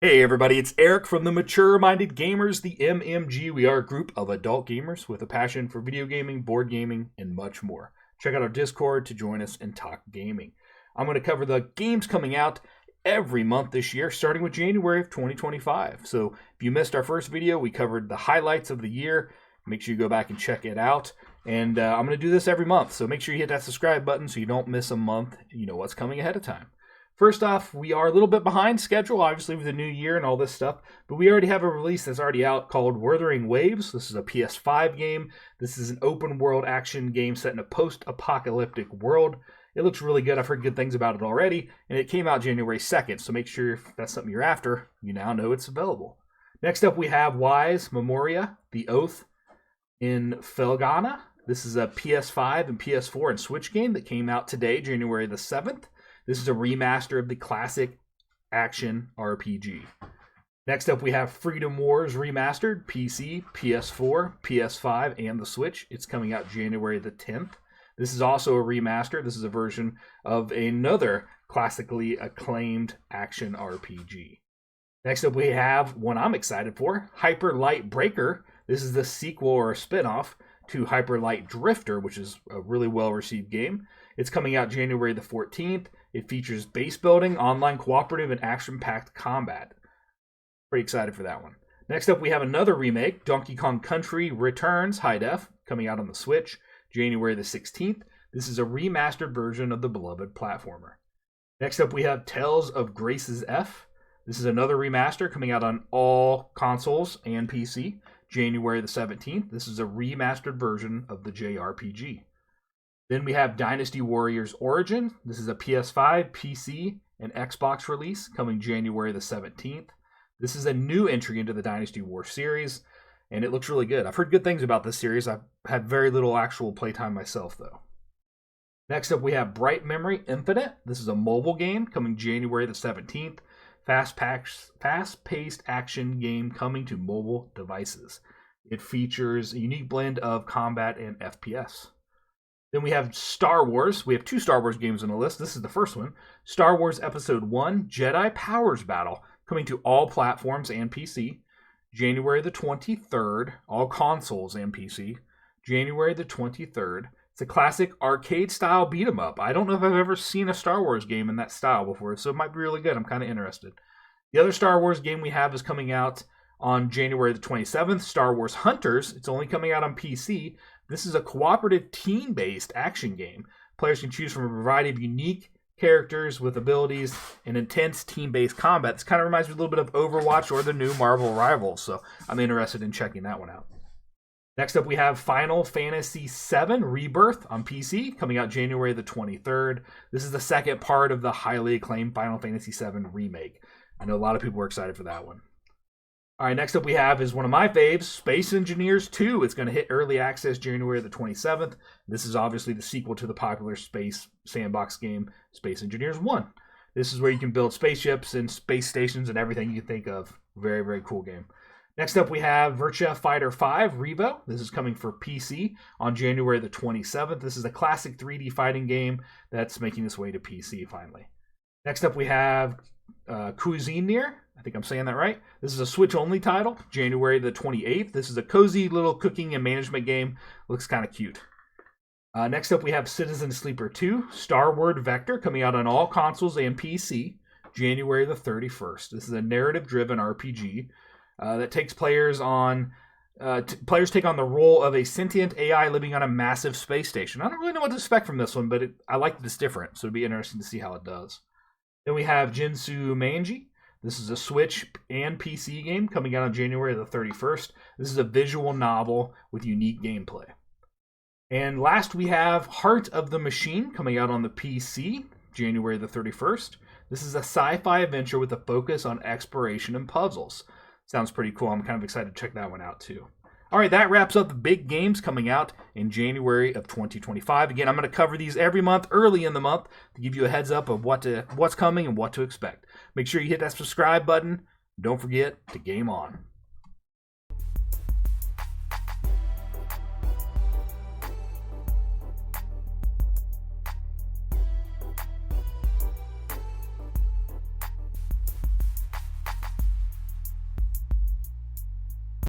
Hey everybody, it's Eric from the Mature Minded Gamers, the MMG. We are a group of adult gamers with a passion for video gaming, board gaming, and much more. Check out our Discord to join us and talk gaming. I'm going to cover the games coming out every month this year, starting with January of 2025. So if you missed our first video, we covered the highlights of the year. Make sure you go back and check it out. And I'm going to do this every month, so make sure you hit that subscribe button so you don't miss a month. You know what's coming ahead of time. First off, we are a little bit behind schedule, obviously, with the new year and all this stuff, but we already have a release that's already out called Wuthering Waves. This is a PS5 game. This is an open-world action game set in a post-apocalyptic world. It looks really good. I've heard good things about it already, and it came out January 2nd, so make sure if that's something you're after, you now know it's available. Next up, we have Wise Memoria, The Oath in Felghana. This is a PS5 and PS4 and Switch game that came out today, January the 7th. This is a remaster of the classic action RPG. Next up, we have Freedom Wars Remastered, PC, PS4, PS5, and the Switch. It's coming out January the 10th. This is also a remaster. This is a version of another classically acclaimed action RPG. Next up, we have one I'm excited for, Hyper Light Breaker. This is the sequel or a spin-off to Hyper Light Drifter, which is a really well-received game. It's coming out January the 14th. It features base building, online cooperative, and action-packed combat. Pretty excited for that one. Next up, we have another remake, Donkey Kong Country Returns High Def, coming out on the Switch, January the 16th. This is a remastered version of the beloved platformer. Next up, we have Tales of Grace's F. This is another remaster coming out on all consoles and PC, January the 17th. This is a remastered version of the JRPG. Then we have Dynasty Warriors Origin. This is a PS5, PC, and Xbox release coming January the 17th. This is a new entry into the Dynasty War series, and it looks really good. I've heard good things about this series. I've had very little actual playtime myself, though. Next up, we have Bright Memory Infinite. This is a mobile game coming January the 17th. Fast-paced action game coming to mobile devices. It features a unique blend of combat and FPS. Then we have Star Wars. We have two Star Wars games on the list. This is the first one. Star Wars Episode 1, Jedi Powers Battle, coming to all platforms and PC. January the 23rd, all consoles and PC. January the 23rd. It's a classic arcade-style beat-em-up. I don't know if I've ever seen a Star Wars game in that style before, so it might be really good. I'm kind of interested. The other Star Wars game we have is coming out on January the 27th, Star Wars Hunters. It's only coming out on PC. This is a cooperative team-based action game. Players can choose from a variety of unique characters with abilities and intense team-based combat. This kind of reminds me a little bit of Overwatch or the new Marvel Rivals, so I'm interested in checking that one out. Next up, we have Final Fantasy VII Rebirth on PC, coming out January the 23rd. This is the second part of the highly acclaimed Final Fantasy VII remake. I know a lot of people were excited for that one. All right, next up we have is one of my faves, Space Engineers 2. It's going to hit early access January the 27th. This is obviously the sequel to the popular space sandbox game, Space Engineers 1. This is where you can build spaceships and space stations and everything you can think of. Very, very cool game. Next up we have Virtua Fighter 5 Revo. This is coming for PC on January the 27th. This is a classic 3D fighting game that's making its way to PC finally. Next up we have Cuisinier. I think I'm saying that right. This is a Switch-only title, January the 28th. This is a cozy little cooking and management game. Looks kind of cute. Next up, we have Citizen Sleeper 2, Starward Vector, coming out on all consoles and PC, January the 31st. This is a narrative-driven RPG that takes players on... players take on the role of a sentient AI living on a massive space station. I don't really know what to expect from this one, but I like that it's different, so it'd be interesting to see how it does. Then we have Jinsu Manji. This is a Switch and PC game coming out on January the 31st. This is a visual novel with unique gameplay. And last we have Heart of the Machine coming out on the PC, January the 31st. This is a sci-fi adventure with a focus on exploration and puzzles. Sounds pretty cool. I'm kind of excited to check that one out too. All right, that wraps up the big games coming out in January of 2025. Again, I'm going to cover these every month, early in the month, to give you a heads up of what's coming and what to expect. Make sure you hit that subscribe button. Don't forget to game on.